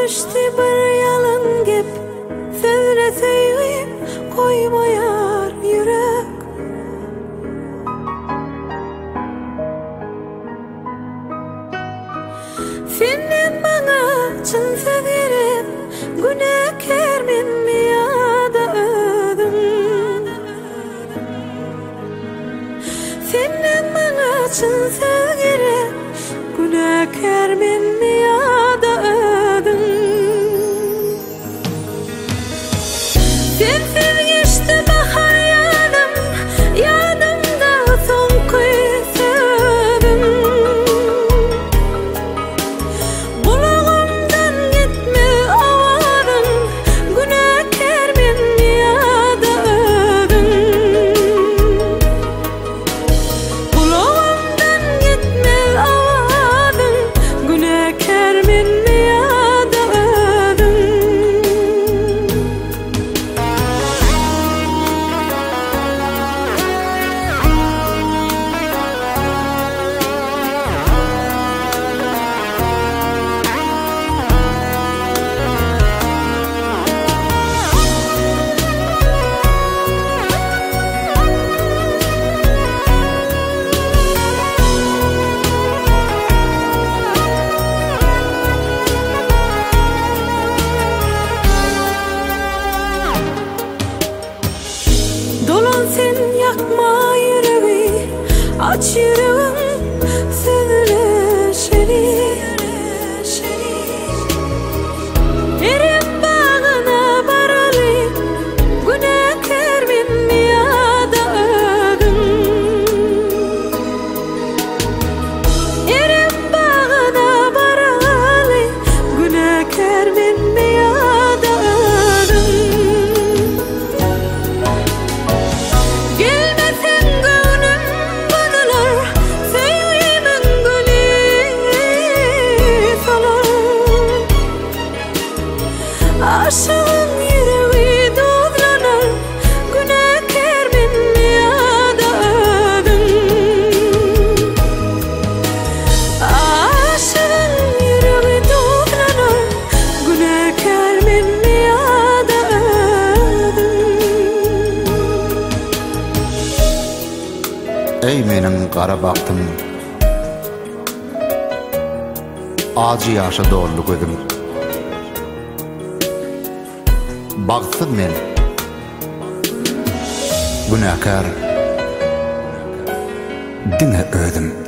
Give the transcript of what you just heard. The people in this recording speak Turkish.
düştü bir yalan gep, sözle söyleyip koymayar yürek. Senden bana çın söz verip, günahkar men miyada ödüm. Senden bana çın söz verip, günahkar men miyada ödüm. Sensiz geçti bahar yanım, yanımda son kuyusum. Bulağımdan gitme avadın, günahkar men miyada ödüm. Bulağımdan gitme avadın, günahkar men miyada ödüm. Dolan sen yakma yüreği, aç yüreğim sözleşeli. Erim bağına baralı, günahkar men miyada ödüm. Erim bağına baralı, günahkar men miyada ödüm. Gelmesen gönlüm banalar, sevgimin gülü solar. Aşığın yüreği dozlanar, günahkar men miyada ödüm. Aşığın yüreği dozlanar, günahkar men miyada ödüm. Ey menin qara baktım, acı yaşa doğruluk ödüm. Baksız men, günahkar dine ödüm.